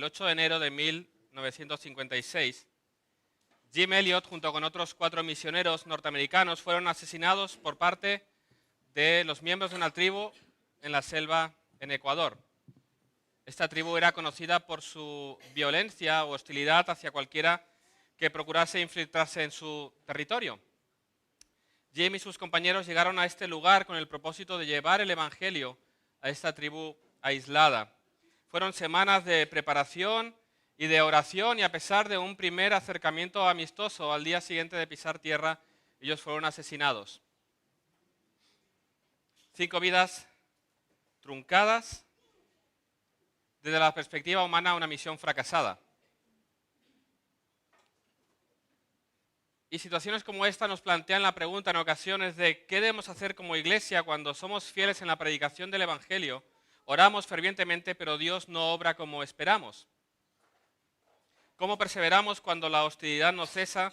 8 de enero de 1956, Jim Elliot, junto con otros 4 misioneros norteamericanos, fueron asesinados por parte de los miembros de una tribu en la selva en Ecuador. Esta tribu era conocida por su violencia o hostilidad hacia cualquiera que procurase infiltrarse en su territorio. Jim y sus compañeros llegaron a este lugar con el propósito de llevar el evangelio a esta tribu aislada. Fueron semanas de preparación y de oración, y a pesar de un primer acercamiento amistoso, al día siguiente de pisar tierra, ellos fueron asesinados. 5 vidas truncadas, desde la perspectiva humana, una misión fracasada. Y situaciones como esta nos plantean la pregunta en ocasiones de qué debemos hacer como iglesia cuando somos fieles en la predicación del evangelio, oramos fervientemente, pero Dios no obra como esperamos. ¿Cómo perseveramos cuando la hostilidad no cesa,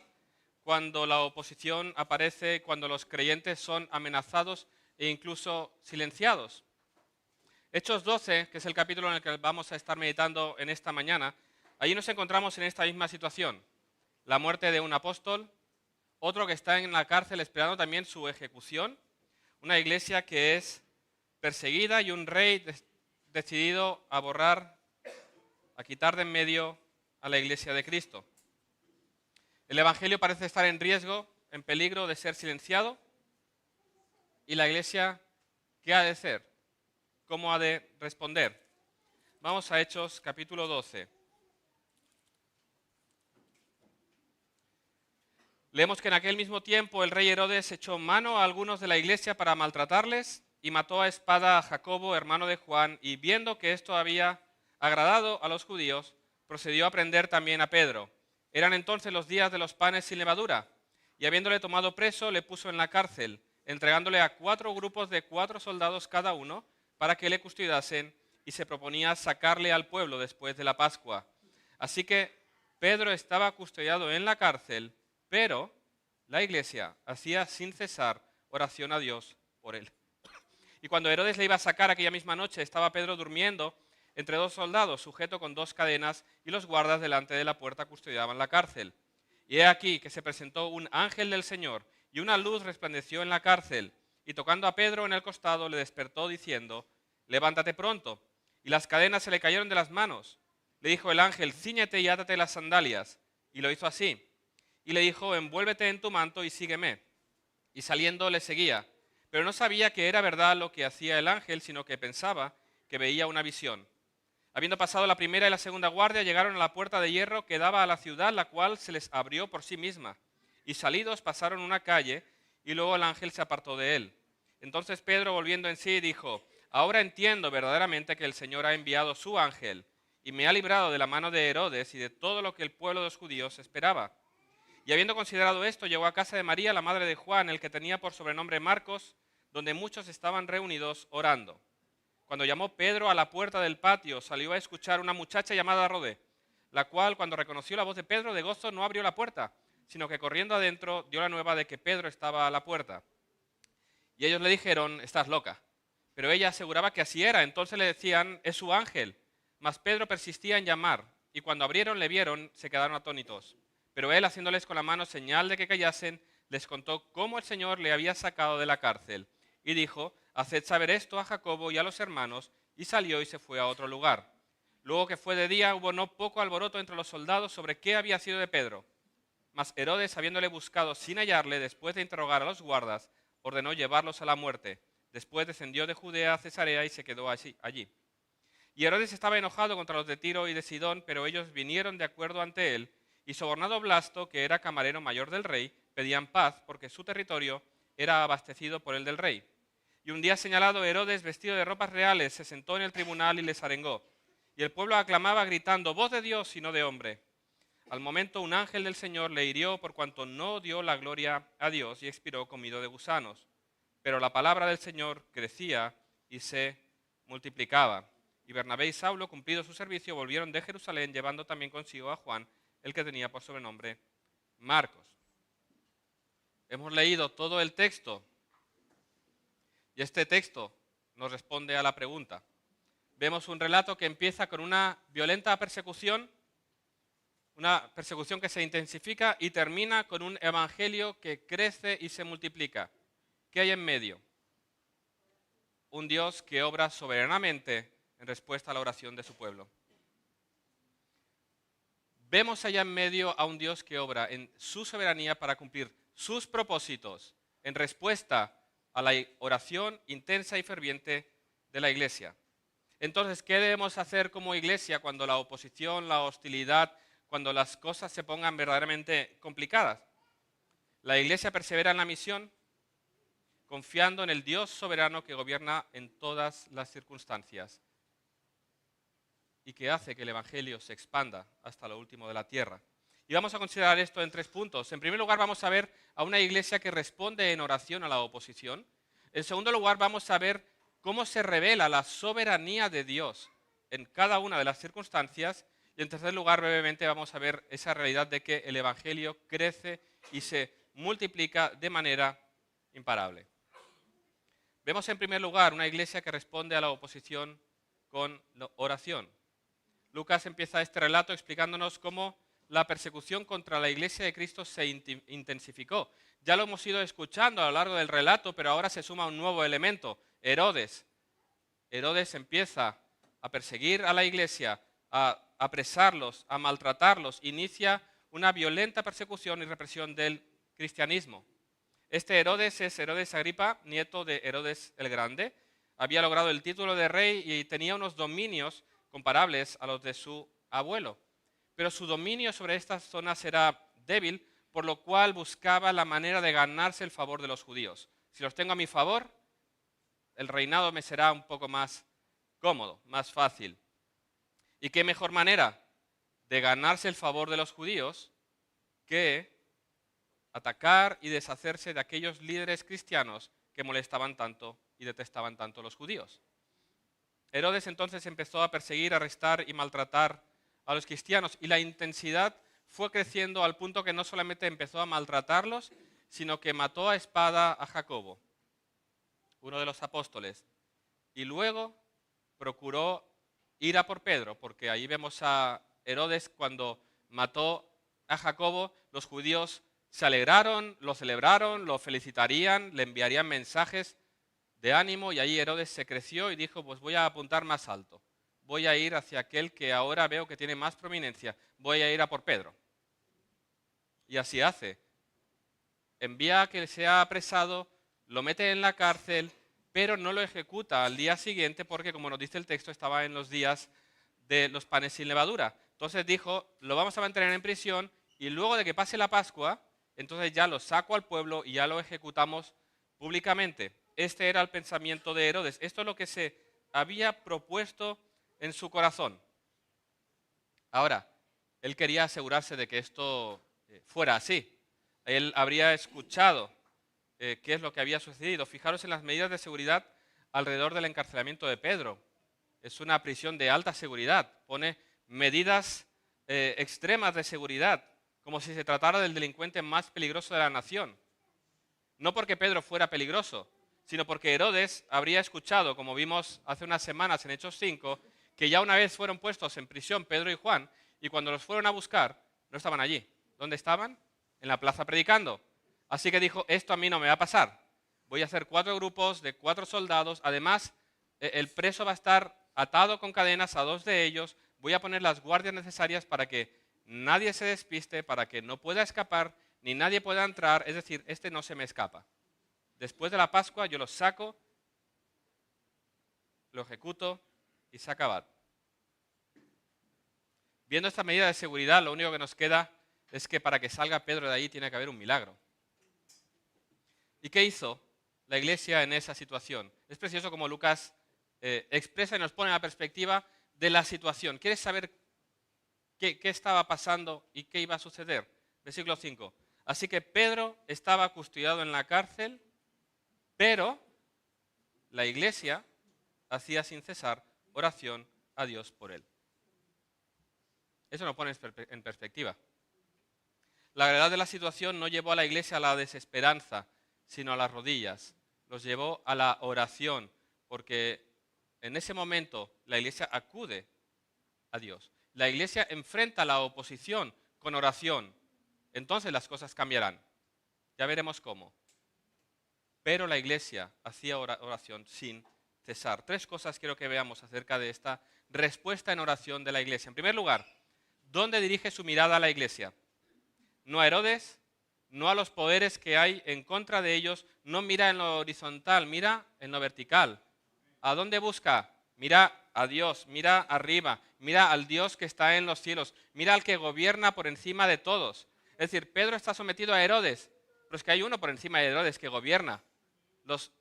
cuando la oposición aparece, cuando los creyentes son amenazados e incluso silenciados? Hechos 12, que es el capítulo en el que vamos a estar meditando en esta mañana, allí nos encontramos en esta misma situación. La muerte de un apóstol, otro que está en la cárcel esperando también su ejecución, una iglesia que es perseguida y un rey decidido a borrar, a quitar de en medio a la iglesia de Cristo. El evangelio parece estar en riesgo, en peligro de ser silenciado, y la iglesia, ¿qué ha de hacer? ¿Cómo ha de responder? Vamos a Hechos capítulo 12. Leemos que en aquel mismo tiempo el rey Herodes echó mano a algunos de la iglesia para maltratarles y mató a espada a Jacobo, hermano de Juan, y viendo que esto había agradado a los judíos, procedió a prender también a Pedro. Eran entonces los días de los panes sin levadura, y habiéndole tomado preso, le puso en la cárcel, entregándole a 4 grupos de 4 soldados cada uno, para que le custodiasen, y se proponía sacarle al pueblo después de la Pascua. Así que Pedro estaba custodiado en la cárcel, pero la iglesia hacía sin cesar oración a Dios por él. Y cuando Herodes le iba a sacar aquella misma noche, estaba Pedro durmiendo entre 2 soldados, sujeto con 2 cadenas, y los guardas delante de la puerta custodiaban la cárcel. Y he aquí que se presentó un ángel del Señor, y una luz resplandeció en la cárcel, y tocando a Pedro en el costado le despertó diciendo: levántate pronto. Y las cadenas se le cayeron de las manos. Le dijo el ángel: cíñete y átate las sandalias. Y lo hizo así. Y le dijo: envuélvete en tu manto y sígueme. Y saliendo le seguía. Pero no sabía que era verdad lo que hacía el ángel, sino que pensaba que veía una visión. Habiendo pasado la primera y la segunda guardia, llegaron a la puerta de hierro que daba a la ciudad, la cual se les abrió por sí misma. Y salidos pasaron una calle, y luego el ángel se apartó de él. Entonces Pedro, volviendo en sí, dijo: ahora entiendo verdaderamente que el Señor ha enviado su ángel, y me ha librado de la mano de Herodes y de todo lo que el pueblo de los judíos esperaba. Y habiendo considerado esto, llegó a casa de María, la madre de Juan, el que tenía por sobrenombre Marcos, donde muchos estaban reunidos orando. Cuando llamó Pedro a la puerta del patio, salió a escuchar una muchacha llamada Rodé, la cual, cuando reconoció la voz de Pedro, de gozo no abrió la puerta, sino que corriendo adentro dio la nueva de que Pedro estaba a la puerta. Y ellos le dijeron: estás loca. Pero ella aseguraba que así era. Entonces le decían: es su ángel. Mas Pedro persistía en llamar, y cuando abrieron le vieron, se quedaron atónitos. Pero él, haciéndoles con la mano señal de que callasen, les contó cómo el Señor le había sacado de la cárcel. Y dijo: haced saber esto a Jacobo y a los hermanos, y salió y se fue a otro lugar. Luego que fue de día, hubo no poco alboroto entre los soldados sobre qué había sido de Pedro. Mas Herodes, habiéndole buscado sin hallarle, después de interrogar a los guardas, ordenó llevarlos a la muerte. Después descendió de Judea a Cesarea y se quedó allí. Y Herodes estaba enojado contra los de Tiro y de Sidón, pero ellos vinieron de acuerdo ante él, y sobornado Blasto, que era camarero mayor del rey, pedían paz, porque su territorio era abastecido por el del rey. Y un día señalado, Herodes, vestido de ropas reales, se sentó en el tribunal y les arengó. Y el pueblo aclamaba gritando: voz de Dios y no de hombre. Al momento un ángel del Señor le hirió por cuanto no dio la gloria a Dios, y expiró comido de gusanos. Pero la palabra del Señor crecía y se multiplicaba. Y Bernabé y Saulo, cumplido su servicio, volvieron de Jerusalén, llevando también consigo a Juan, el que tenía por sobrenombre Marcos. Hemos leído todo el texto, y este texto nos responde a la pregunta: vemos un relato que empieza con una violenta persecución que se intensifica y termina con un evangelio que crece y se multiplica. ¿Qué hay en medio? Un Dios que obra soberanamente en respuesta a la oración de su pueblo. Vemos allá en medio a un Dios que obra en su soberanía para cumplir sus propósitos en respuesta a la oración intensa y ferviente de la iglesia. Entonces, ¿qué debemos hacer como iglesia cuando la oposición, la hostilidad, cuando las cosas se pongan verdaderamente complicadas? La iglesia persevera en la misión, confiando en el Dios soberano que gobierna en todas las circunstancias y que hace que el evangelio se expanda hasta lo último de la tierra. Y vamos a considerar esto en 3 puntos. En primer lugar, vamos a ver a una iglesia que responde en oración a la oposición. En segundo lugar, vamos a ver cómo se revela la soberanía de Dios en cada una de las circunstancias. Y en tercer lugar, brevemente, vamos a ver esa realidad de que el evangelio crece y se multiplica de manera imparable. Vemos en primer lugar una iglesia que responde a la oposición con oración. Lucas empieza este relato explicándonos cómo la persecución contra la iglesia de Cristo se intensificó. Ya lo hemos ido escuchando a lo largo del relato, pero ahora se suma un nuevo elemento, Herodes. Herodes empieza a perseguir a la iglesia, a apresarlos, a maltratarlos, inicia una violenta persecución y represión del cristianismo. Este Herodes es Herodes Agripa, nieto de Herodes el Grande. Había logrado el título de rey y tenía unos dominios comparables a los de su abuelo. Pero su dominio sobre estas zonas era débil, por lo cual buscaba la manera de ganarse el favor de los judíos. Si los tengo a mi favor, el reinado me será un poco más cómodo, más fácil. ¿Y qué mejor manera de ganarse el favor de los judíos que atacar y deshacerse de aquellos líderes cristianos que molestaban tanto y detestaban tanto a los judíos? Herodes entonces empezó a perseguir, arrestar y maltratar a los cristianos, y la intensidad fue creciendo al punto que no solamente empezó a maltratarlos, sino que mató a espada a Jacobo, uno de los apóstoles, y luego procuró ir a por Pedro, porque ahí vemos a Herodes cuando mató a Jacobo, los judíos se alegraron, lo celebraron, lo felicitarían, le enviarían mensajes de ánimo, y ahí Herodes se creció y dijo, pues voy a apuntar más alto, voy a ir hacia aquel que ahora veo que tiene más prominencia, voy a ir a por Pedro. Y así hace. Envía a que sea apresado, lo mete en la cárcel, pero no lo ejecuta al día siguiente porque, como nos dice el texto, estaba en los días de los panes sin levadura. Entonces dijo, lo vamos a mantener en prisión y luego de que pase la Pascua, entonces ya lo saco al pueblo y ya lo ejecutamos públicamente. Este era el pensamiento de Herodes. Esto es lo que se había propuesto en su corazón. Ahora, él quería asegurarse de que esto fuera así. Él habría escuchado qué es lo que había sucedido. Fijaros en las medidas de seguridad alrededor del encarcelamiento de Pedro. Es una prisión de alta seguridad. Pone medidas extremas de seguridad, como si se tratara del delincuente más peligroso de la nación. No porque Pedro fuera peligroso, sino porque Herodes habría escuchado, como vimos hace unas semanas en Hechos 5, que ya una vez fueron puestos en prisión Pedro y Juan, y cuando los fueron a buscar, no estaban allí. ¿Dónde estaban? En la plaza predicando. Así que dijo, esto a mí no me va a pasar. Voy a hacer 4 grupos de 4 soldados. Además, el preso va a estar atado con cadenas a 2 de ellos. Voy a poner las guardias necesarias para que nadie se despiste, para que no pueda escapar, ni nadie pueda entrar. Es decir, este no se me escapa. Después de la Pascua yo lo saco, lo ejecuto y se acaba. Viendo esta medida de seguridad, lo único que nos queda es que para que salga Pedro de ahí tiene que haber un milagro. ¿Y qué hizo la iglesia en esa situación? Es precioso como Lucas expresa y nos pone la perspectiva de la situación. ¿Quieres saber qué estaba pasando y qué iba a suceder? Versículo 5. Así que Pedro estaba custodiado en la cárcel, pero la iglesia hacía sin cesar oración a Dios por él. Eso nos pone en perspectiva. La gravedad de la situación no llevó a la iglesia a la desesperanza, sino a las rodillas. Los llevó a la oración, porque en ese momento la iglesia acude a Dios. La iglesia enfrenta la oposición con oración. Entonces las cosas cambiarán. Ya veremos cómo. Pero la iglesia hacía oración sin cesar. 3 cosas quiero que veamos acerca de esta respuesta en oración de la iglesia. En primer lugar, ¿dónde dirige su mirada a la iglesia? No a Herodes, no a los poderes que hay en contra de ellos, no mira en lo horizontal, mira en lo vertical. ¿A dónde busca? Mira a Dios, mira arriba, mira al Dios que está en los cielos, mira al que gobierna por encima de todos. Es decir, Pedro está sometido a Herodes, pero es que hay uno por encima de Herodes que gobierna. Los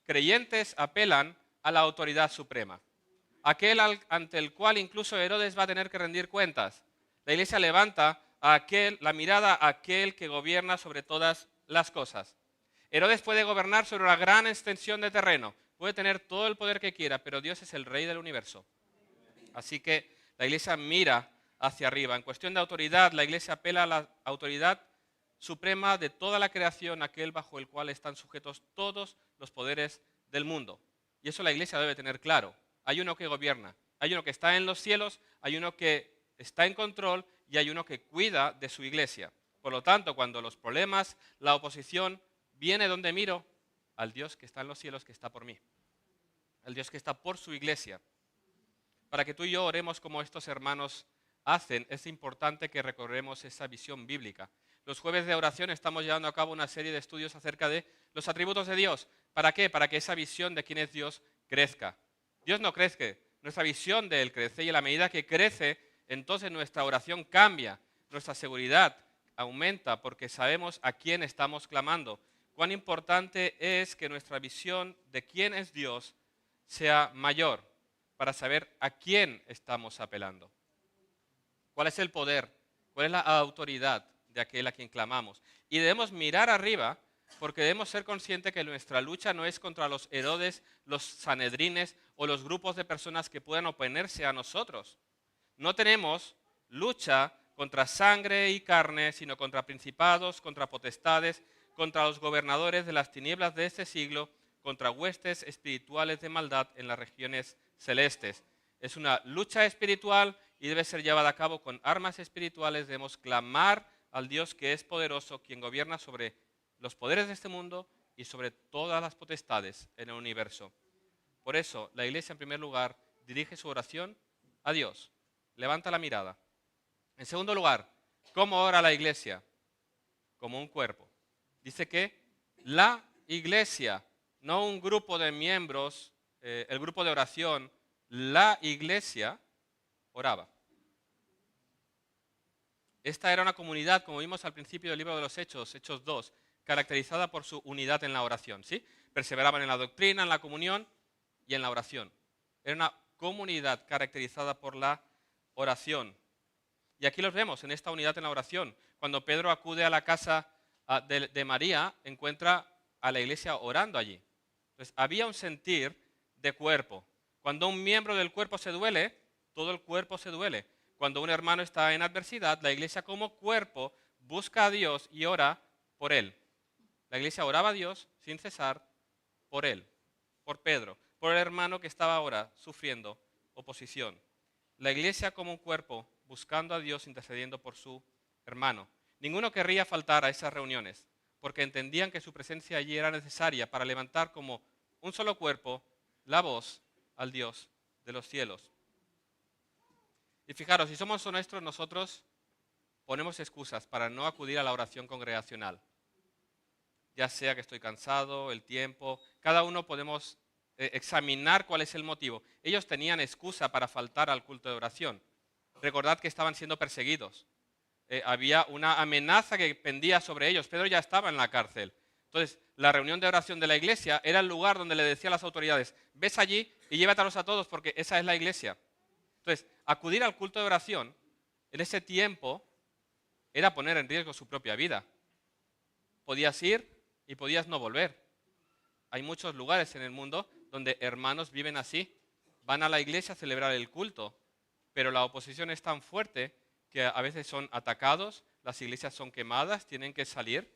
creyentes apelan a la autoridad suprema, aquel ante el cual incluso Herodes va a tener que rendir cuentas. La iglesia levanta la mirada a aquel que gobierna sobre todas las cosas. Herodes puede gobernar sobre una gran extensión de terreno, puede tener todo el poder que quiera, pero Dios es el rey del universo. Así que la iglesia mira hacia arriba. En cuestión de autoridad, la iglesia apela a la autoridad suprema de toda la creación, aquel bajo el cual están sujetos todos los poderes del mundo. Y eso la iglesia debe tener claro. Hay uno que gobierna, hay uno que está en los cielos, hay uno que está en control y hay uno que cuida de su iglesia. Por lo tanto, cuando los problemas, la oposición, viene donde miro, al Dios que está en los cielos, que está por mí, al Dios que está por su iglesia. Para que tú y yo oremos como estos hermanos hacen, es importante que recorremos esa visión bíblica. Los jueves de oración estamos llevando a cabo una serie de estudios acerca de los atributos de Dios. ¿Para qué? Para que esa visión de quién es Dios crezca. Dios no crece, nuestra visión de Él crece y a la medida que crece, entonces nuestra oración cambia, nuestra seguridad aumenta porque sabemos a quién estamos clamando. Cuán importante es que nuestra visión de quién es Dios sea mayor para saber a quién estamos apelando. ¿Cuál es el poder? ¿Cuál es la autoridad de aquel a quien clamamos? Y debemos mirar arriba porque debemos ser conscientes que nuestra lucha no es contra los Herodes, los Sanedrines o los grupos de personas que puedan oponerse a nosotros. No tenemos lucha contra sangre y carne, sino contra principados, contra potestades, contra los gobernadores de las tinieblas de este siglo, contra huestes espirituales de maldad en las regiones celestes. Es una lucha espiritual y debe ser llevada a cabo con armas espirituales. Debemos clamar al Dios que es poderoso, quien gobierna sobre los poderes de este mundo y sobre todas las potestades en el universo. Por eso, la iglesia en primer lugar dirige su oración a Dios. Levanta la mirada. En segundo lugar, ¿cómo ora la iglesia? Como un cuerpo. Dice que la iglesia, no un grupo de miembros, el grupo de oración, la iglesia oraba. Esta era una comunidad, como vimos al principio del libro de los Hechos, Hechos 2, caracterizada por su unidad en la oración, ¿sí? Perseveraban en la doctrina, en la comunión y en la oración. Era una comunidad caracterizada por la oración. Y aquí los vemos en esta unidad en la oración. Cuando Pedro acude a la casa de María, encuentra a la iglesia orando allí. Entonces, había un sentir de cuerpo. Cuando un miembro del cuerpo se duele, todo el cuerpo se duele. Cuando un hermano está en adversidad, la iglesia como cuerpo busca a Dios y ora por él. La iglesia oraba a Dios sin cesar por él, por Pedro, por el hermano que estaba ahora sufriendo oposición. La iglesia como un cuerpo buscando a Dios, intercediendo por su hermano. Ninguno querría faltar a esas reuniones, porque entendían que su presencia allí era necesaria para levantar como un solo cuerpo la voz al Dios de los cielos. Y fijaros, si somos honestos, nosotros ponemos excusas para no acudir a la oración congregacional. Ya sea que estoy cansado, el tiempo, cada uno podemos examinar cuál es el motivo. Ellos tenían excusa para faltar al culto de oración. Recordad que estaban siendo perseguidos. Había una amenaza que pendía sobre ellos. Pedro ya estaba en la cárcel. Entonces, la reunión de oración de la iglesia era el lugar donde le decía a las autoridades, ves allí y llévatelos a todos porque esa es la iglesia. Entonces, acudir al culto de oración en ese tiempo era poner en riesgo su propia vida. Podías ir y podías no volver. Hay muchos lugares en el mundo donde hermanos viven así. Van a la iglesia a celebrar el culto, pero la oposición es tan fuerte que a veces son atacados, las iglesias son quemadas, tienen que salir,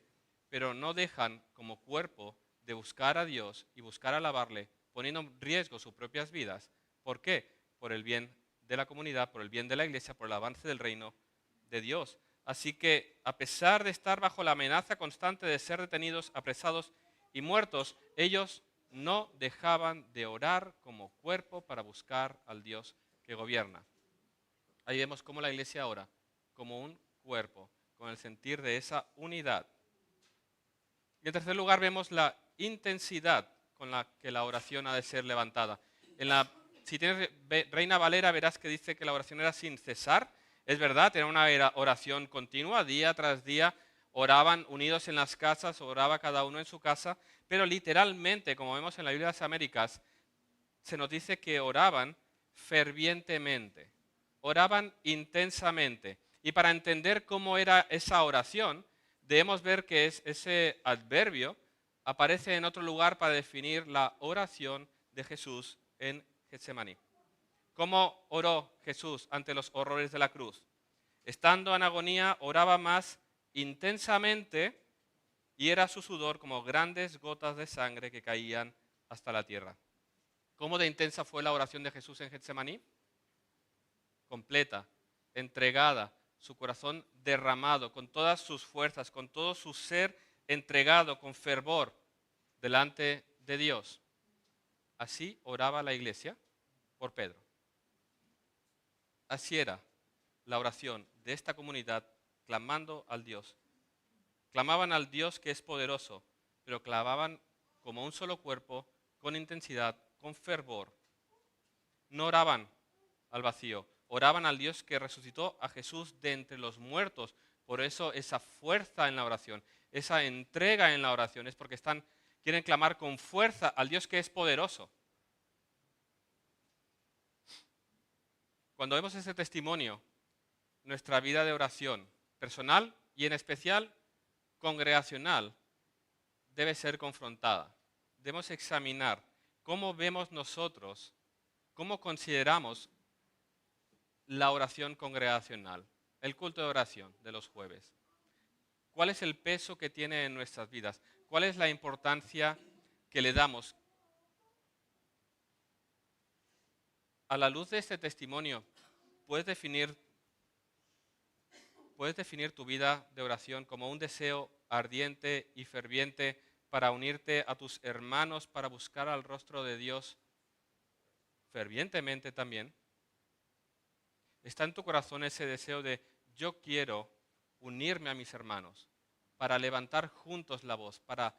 pero no dejan como cuerpo de buscar a Dios y buscar alabarle poniendo en riesgo sus propias vidas. ¿Por qué? Por el bien de la comunidad, por el bien de la iglesia, por el avance del reino de Dios. Así que, a pesar de estar bajo la amenaza constante de ser detenidos, apresados y muertos, ellos no dejaban de orar como cuerpo para buscar al Dios que gobierna. Ahí vemos cómo la iglesia ora, como un cuerpo, con el sentir de esa unidad. Y en tercer lugar vemos la intensidad con la que la oración ha de ser levantada. Si tienes Reina Valera verás que dice que la oración era sin cesar. Es verdad, era una oración continua, día tras día, oraban unidos en las casas, oraba cada uno en su casa, pero literalmente, como vemos en la Biblia de las Américas, se nos dice que oraban fervientemente, oraban intensamente. Y para entender cómo era esa oración, debemos ver que ese adverbio aparece en otro lugar para definir la oración de Jesús en Getsemaní. ¿Cómo oró Jesús ante los horrores de la cruz? Estando en agonía, oraba más intensamente y era su sudor como grandes gotas de sangre que caían hasta la tierra. ¿Cómo de intensa fue la oración de Jesús en Getsemaní? Completa, entregada, su corazón derramado, con todas sus fuerzas, con todo su ser entregado, con fervor, delante de Dios. Así oraba la iglesia por Pedro. Así era la oración de esta comunidad, clamando al Dios. Clamaban al Dios que es poderoso, pero clamaban como un solo cuerpo, con intensidad, con fervor. No oraban al vacío, oraban al Dios que resucitó a Jesús de entre los muertos. Por eso esa fuerza en la oración, esa entrega en la oración, es porque quieren clamar con fuerza al Dios que es poderoso. Cuando vemos ese testimonio, nuestra vida de oración personal y en especial congregacional debe ser confrontada. Debemos examinar cómo vemos nosotros, cómo consideramos la oración congregacional, el culto de oración de los jueves. ¿Cuál es el peso que tiene en nuestras vidas? ¿Cuál es la importancia que le damos? A la luz de este testimonio, puedes definir tu vida de oración como un deseo ardiente y ferviente para unirte a tus hermanos, para buscar al rostro de Dios fervientemente también. ¿Está en tu corazón ese deseo de yo quiero unirme a mis hermanos para levantar juntos la voz, para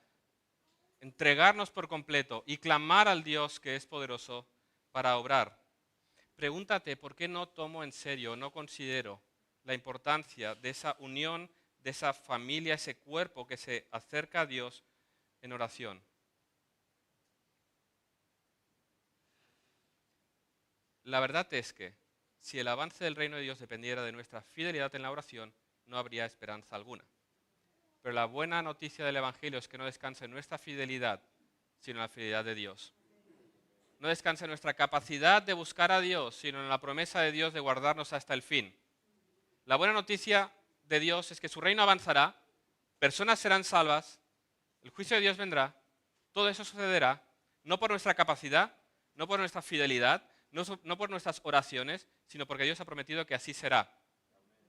entregarnos por completo y clamar al Dios que es poderoso para obrar? Pregúntate por qué no tomo en serio, no considero la importancia de esa unión, de esa familia, ese cuerpo que se acerca a Dios en oración. La verdad es que si el avance del reino de Dios dependiera de nuestra fidelidad en la oración, no habría esperanza alguna. Pero la buena noticia del Evangelio es que no descansa en nuestra fidelidad, sino en la fidelidad de Dios. No descansa en nuestra capacidad de buscar a Dios, sino en la promesa de Dios de guardarnos hasta el fin. La buena noticia de Dios es que su reino avanzará, personas serán salvas, el juicio de Dios vendrá, todo eso sucederá, no por nuestra capacidad, no por nuestra fidelidad, no por nuestras oraciones, sino porque Dios ha prometido que así será.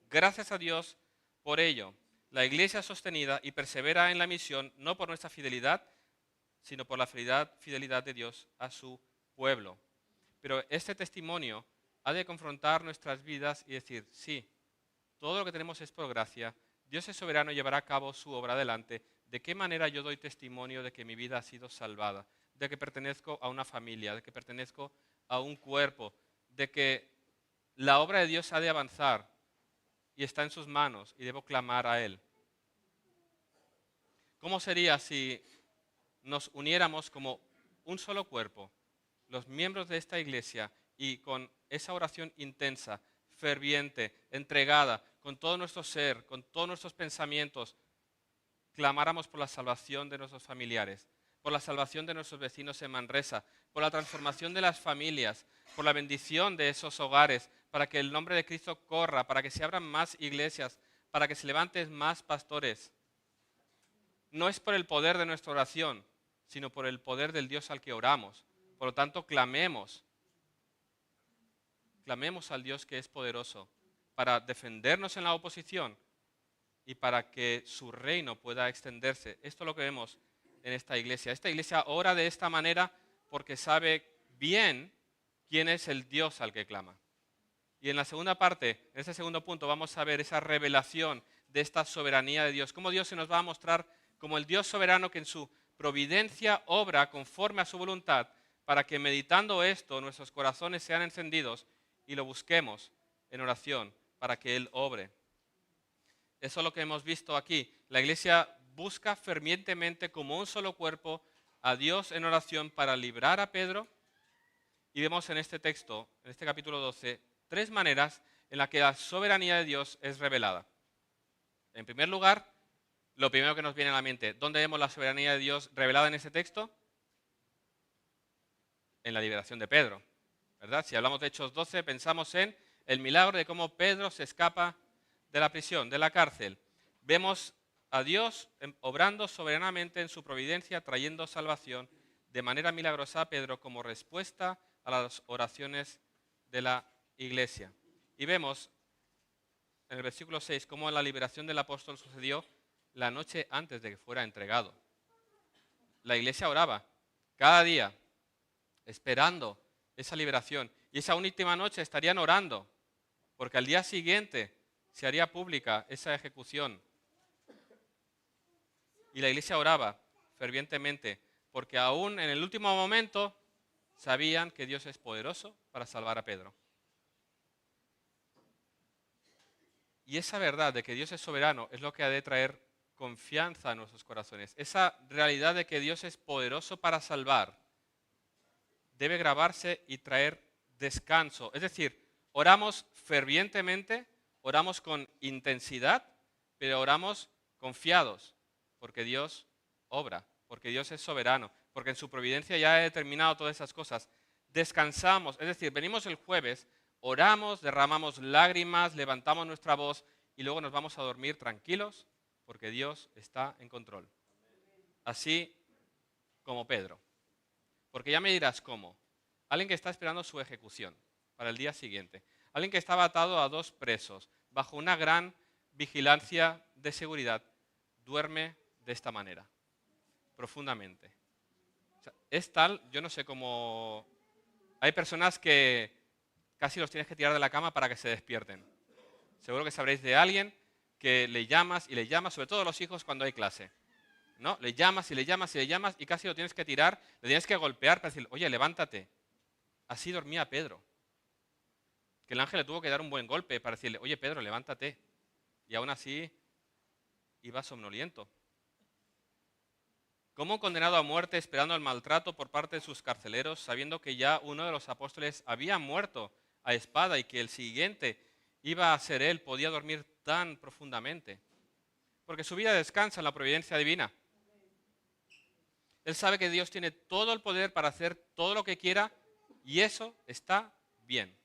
Gracias a Dios por ello. La iglesia es sostenida y persevera en la misión, no por nuestra fidelidad, sino por la fidelidad de Dios a su pueblo. Pero este testimonio ha de confrontar nuestras vidas y decir, sí, todo lo que tenemos es por gracia, Dios es soberano y llevará a cabo su obra adelante. ¿De qué manera yo doy testimonio de que mi vida ha sido salvada? De que pertenezco a una familia, de que pertenezco a un cuerpo, de que la obra de Dios ha de avanzar y está en sus manos y debo clamar a Él. ¿Cómo sería si nos uniéramos como un solo cuerpo, los miembros de esta iglesia, y con esa oración intensa, ferviente, entregada, con todo nuestro ser, con todos nuestros pensamientos, clamáramos por la salvación de nuestros familiares, por la salvación de nuestros vecinos en Manresa, por la transformación de las familias, por la bendición de esos hogares, para que el nombre de Cristo corra, para que se abran más iglesias, para que se levanten más pastores? No es por el poder de nuestra oración, sino por el poder del Dios al que oramos, Por lo tanto, clamemos al Dios que es poderoso para defendernos en la oposición y para que su reino pueda extenderse. Esto es lo que vemos en esta iglesia. Esta iglesia ora de esta manera porque sabe bien quién es el Dios al que clama. Y en la segunda parte, en este segundo punto, vamos a ver esa revelación de esta soberanía de Dios. Cómo Dios se nos va a mostrar como el Dios soberano que en su providencia obra conforme a su voluntad, para que meditando esto nuestros corazones sean encendidos y lo busquemos en oración para que Él obre. Eso es lo que hemos visto aquí. La iglesia busca fervientemente como un solo cuerpo a Dios en oración para librar a Pedro. Y vemos en este texto, en este capítulo 12, 3 maneras en las que la soberanía de Dios es revelada. En primer lugar, lo primero que nos viene a la mente, ¿dónde vemos la soberanía de Dios revelada en este texto? En la liberación de Pedro, ¿verdad? Si hablamos de Hechos 12, pensamos en el milagro de cómo Pedro se escapa de la prisión, de la cárcel. Vemos a Dios obrando soberanamente en su providencia, trayendo salvación de manera milagrosa a Pedro como respuesta a las oraciones de la iglesia. Y vemos en el versículo 6 cómo la liberación del apóstol sucedió la noche antes de que fuera entregado. La iglesia oraba cada día esperando esa liberación. Y esa última noche estarían orando porque al día siguiente se haría pública esa ejecución. Y la iglesia oraba fervientemente porque aún en el último momento sabían que Dios es poderoso para salvar a Pedro. Y esa verdad de que Dios es soberano es lo que ha de traer confianza a nuestros corazones. Esa realidad de que Dios es poderoso para salvar debe grabarse y traer descanso. Es decir, oramos fervientemente, oramos con intensidad, pero oramos confiados, porque Dios obra, porque Dios es soberano, porque en su providencia ya ha determinado todas esas cosas. Descansamos, es decir, venimos el jueves, oramos, derramamos lágrimas, levantamos nuestra voz y luego nos vamos a dormir tranquilos, porque Dios está en control. Así como Pedro. Porque ya me dirás cómo. Alguien que está esperando su ejecución para el día siguiente. Alguien que estaba atado a 2 presos bajo una gran vigilancia de seguridad, duerme de esta manera, profundamente. O sea, es tal, yo no sé cómo... Hay personas que casi los tienes que tirar de la cama para que se despierten. Seguro que sabréis de alguien que le llamas y le llamas, sobre todo a los hijos cuando hay clase. ¿No? Le llamas y le llamas y le llamas y casi lo tienes que tirar, le tienes que golpear para decirle, oye, levántate. Así dormía Pedro. Que el ángel le tuvo que dar un buen golpe para decirle, oye, Pedro, levántate. Y aún así iba somnoliento. Como un condenado a muerte esperando el maltrato por parte de sus carceleros, sabiendo que ya uno de los apóstoles había muerto a espada y que el siguiente iba a ser él, podía dormir tan profundamente. Porque su vida descansa en la providencia divina. Él sabe que Dios tiene todo el poder para hacer todo lo que quiera y eso está bien.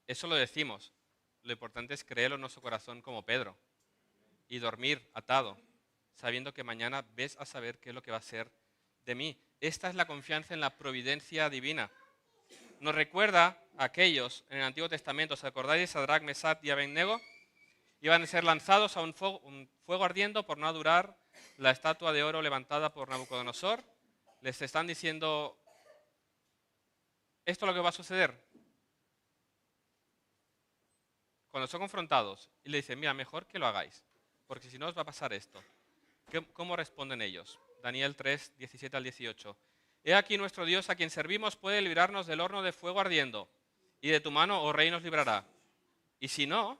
Eso lo decimos. Lo importante es creerlo en nuestro corazón como Pedro y dormir atado, sabiendo que mañana ves a saber qué es lo que va a ser de mí. Esta es la confianza en la providencia divina. Nos recuerda a aquellos en el Antiguo Testamento, ¿os acordáis de Sadrach, Mesach y Abednego? Iban a ser lanzados a un fuego ardiendo por no adorar la estatua de oro levantada por Nabucodonosor. Les están diciendo, esto es lo que va a suceder. Cuando son confrontados y le dicen, mira, mejor que lo hagáis, porque si no os va a pasar esto. ¿Cómo responden ellos? Daniel 3, 17 al 18. He aquí nuestro Dios a quien servimos puede librarnos del horno de fuego ardiendo, y de tu mano, oh rey, nos librará. Y si no,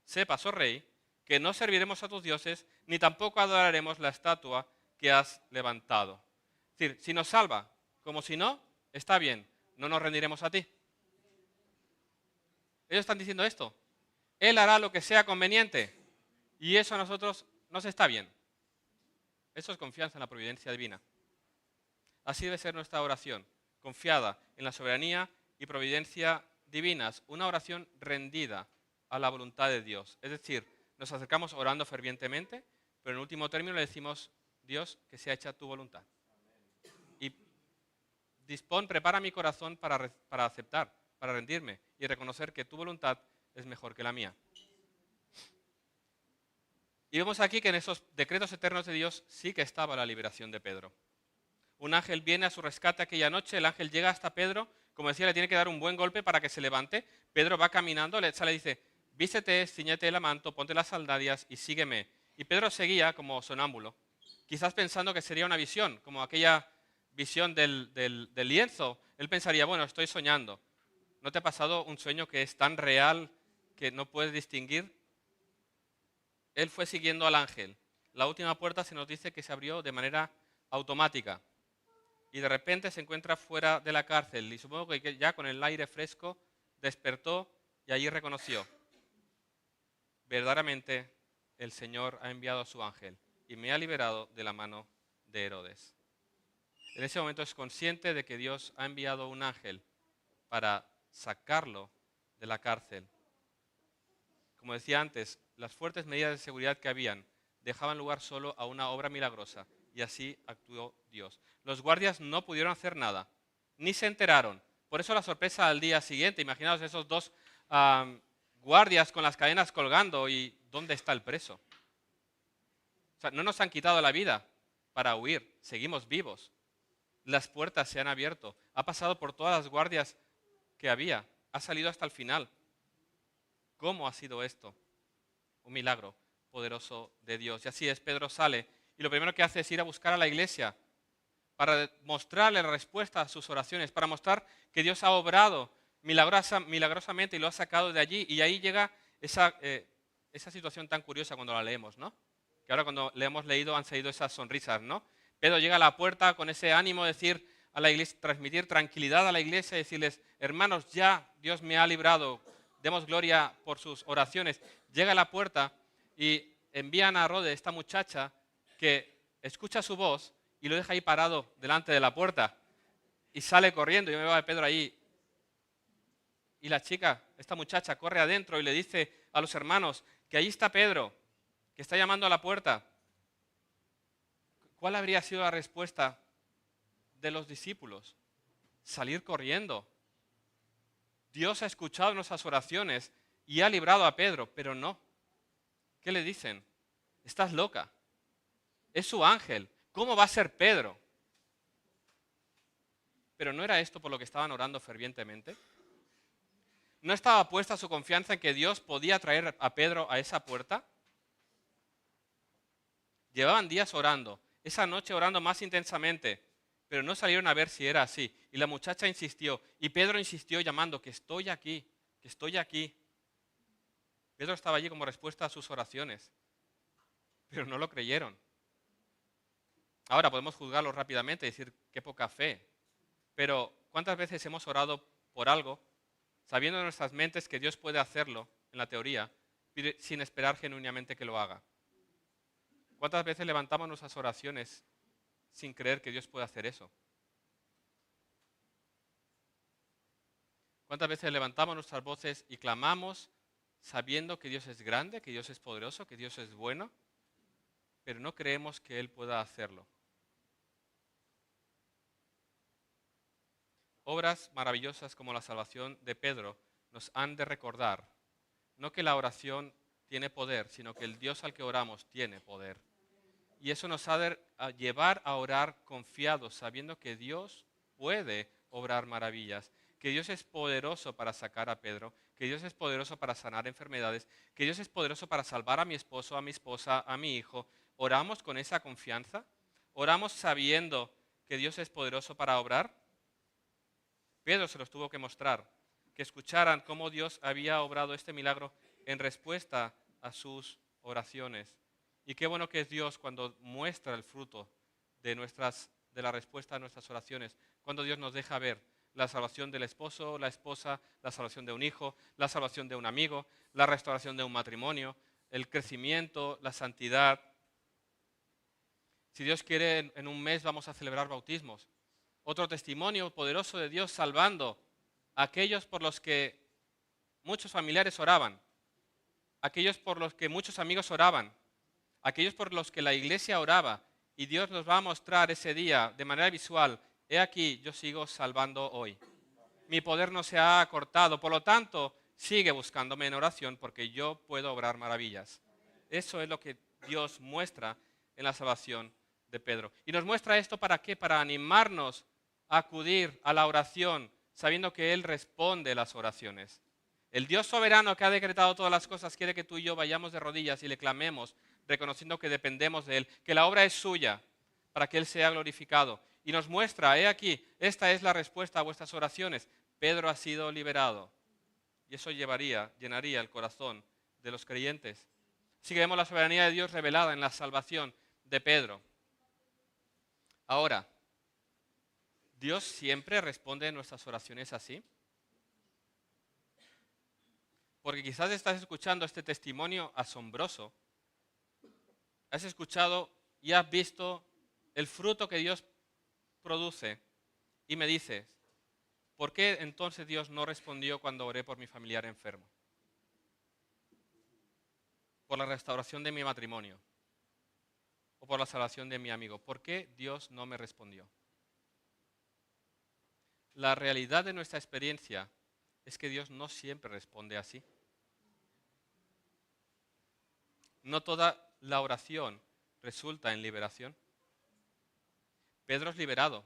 sepas, oh rey, que no serviremos a tus dioses, ni tampoco adoraremos la estatua que has levantado. Es decir, si nos salva, como si no, está bien, no nos rendiremos a ti. Ellos están diciendo esto. Él hará lo que sea conveniente, y eso a nosotros nos está bien. Eso es confianza en la providencia divina. Así debe ser nuestra oración, confiada en la soberanía y providencia divinas, una oración rendida a la voluntad de Dios. Es decir, nos acercamos orando fervientemente, pero en último término le decimos, Dios, que sea hecha tu voluntad. Y dispón, prepara mi corazón para aceptar, para rendirme y reconocer que tu voluntad es mejor que la mía. Y vemos aquí que en esos decretos eternos de Dios sí que estaba la liberación de Pedro. Un ángel viene a su rescate aquella noche, el ángel llega hasta Pedro, como decía, le tiene que dar un buen golpe para que se levante. Pedro va caminando, le dice, vístete, ciñete el manto, ponte las sandalias y sígueme. Y Pedro seguía como sonámbulo, quizás pensando que sería una visión, como aquella visión del lienzo. Él pensaría, bueno, estoy soñando. ¿No te ha pasado un sueño que es tan real que no puedes distinguir? Él fue siguiendo al ángel. La última puerta se nos dice que se abrió de manera automática. Y de repente se encuentra fuera de la cárcel. Y supongo que ya con el aire fresco despertó y allí reconoció. Verdaderamente el Señor ha enviado a su ángel y me ha liberado de la mano de Herodes. En ese momento es consciente de que Dios ha enviado un ángel para sacarlo de la cárcel. Como decía antes, las fuertes medidas de seguridad que habían dejaban lugar solo a una obra milagrosa y así actuó Dios. Los guardias no pudieron hacer nada, ni se enteraron. Por eso la sorpresa al día siguiente. Imaginaos esos dos guardias con las cadenas colgando y ¿dónde está el preso? O sea, no nos han quitado la vida para huir, seguimos vivos. Las puertas se han abierto, ha pasado por todas las guardias que había, ha salido hasta el final. ¿Cómo ha sido esto? Un milagro poderoso de Dios. Y así es, Pedro sale y lo primero que hace es ir a buscar a la iglesia para mostrarle la respuesta a sus oraciones, para mostrar que Dios ha obrado milagrosamente y lo ha sacado de allí. Y ahí llega esa situación tan curiosa cuando la leemos, ¿no? Que ahora cuando le hemos leído han salido esas sonrisas, ¿no? Pedro llega a la puerta con ese ánimo de decir a la iglesia, transmitir tranquilidad a la iglesia y decirles, hermanos, ya Dios me ha librado, demos gloria por sus oraciones. Llega a la puerta y envían a Rode, esta muchacha, que escucha su voz y lo deja ahí parado delante de la puerta. Y sale corriendo, yo me voy a Pedro ahí. Y la chica, esta muchacha, corre adentro y le dice a los hermanos que ahí está Pedro, que está llamando a la puerta. ¿Cuál habría sido la respuesta de los discípulos? Salir corriendo. Dios ha escuchado nuestras oraciones y ha librado a Pedro, pero no. ¿Qué le dicen? Estás loca. Es su ángel. ¿Cómo va a ser Pedro? Pero ¿no era esto por lo que estaban orando fervientemente? ¿No estaba puesta su confianza en que Dios podía traer a Pedro a esa puerta? Llevaban días orando, esa noche orando más intensamente, pero no salieron a ver si era así. Y la muchacha insistió, y Pedro insistió llamando, que estoy aquí, que estoy aquí. Pedro estaba allí como respuesta a sus oraciones, pero no lo creyeron. Ahora podemos juzgarlo rápidamente y decir, qué poca fe. Pero ¿cuántas veces hemos orado por algo, sabiendo en nuestras mentes que Dios puede hacerlo, en la teoría, sin esperar genuinamente que lo haga? ¿Cuántas veces levantamos nuestras oraciones sin creer que Dios puede hacer eso? ¿Cuántas veces levantamos nuestras voces y clamamos sabiendo que Dios es grande, que Dios es poderoso, que Dios es bueno, pero no creemos que Él pueda hacerlo? Obras maravillosas como la salvación de Pedro nos han de recordar, no que la oración tiene poder, sino que el Dios al que oramos tiene poder. Y eso nos ha de llevar a orar confiados, sabiendo que Dios puede obrar maravillas, que Dios es poderoso para sacar a Pedro, que Dios es poderoso para sanar enfermedades, que Dios es poderoso para salvar a mi esposo, a mi esposa, a mi hijo. ¿Oramos con esa confianza? ¿Oramos sabiendo que Dios es poderoso para obrar? Pedro se los tuvo que mostrar, que escucharan cómo Dios había obrado este milagro en respuesta a sus oraciones. Y qué bueno que es Dios cuando muestra el fruto de la respuesta a nuestras oraciones, cuando Dios nos deja ver la salvación del esposo, la esposa, la salvación de un hijo, la salvación de un amigo, la restauración de un matrimonio, el crecimiento, la santidad. Si Dios quiere, en un mes vamos a celebrar bautismos. Otro testimonio poderoso de Dios salvando a aquellos por los que muchos familiares oraban, aquellos por los que muchos amigos oraban, aquellos por los que la iglesia oraba, y Dios nos va a mostrar ese día de manera visual he aquí, yo sigo salvando hoy. Mi poder no se ha acortado, por lo tanto, sigue buscándome en oración porque yo puedo obrar maravillas. Eso es lo que Dios muestra en la salvación de Pedro. Y nos muestra esto ¿para qué? Para animarnos a acudir a la oración, sabiendo que Él responde las oraciones. El Dios soberano que ha decretado todas las cosas quiere que tú y yo vayamos de rodillas y le clamemos, reconociendo que dependemos de Él, que la obra es suya, para que Él sea glorificado. Y nos muestra, he aquí, esta es la respuesta a vuestras oraciones. Pedro ha sido liberado. Y eso llenaría el corazón de los creyentes. Así que vemos la soberanía de Dios revelada en la salvación de Pedro. Ahora, ¿Dios siempre responde nuestras oraciones así? Porque quizás estás escuchando este testimonio asombroso. Has escuchado y has visto el fruto que Dios produce y me dices, ¿por qué entonces Dios no respondió cuando oré por mi familiar enfermo? Por la restauración de mi matrimonio o por la salvación de mi amigo. ¿Por qué Dios no me respondió? La realidad de nuestra experiencia es que Dios no siempre responde así. No toda la oración resulta en liberación. Pedro es liberado,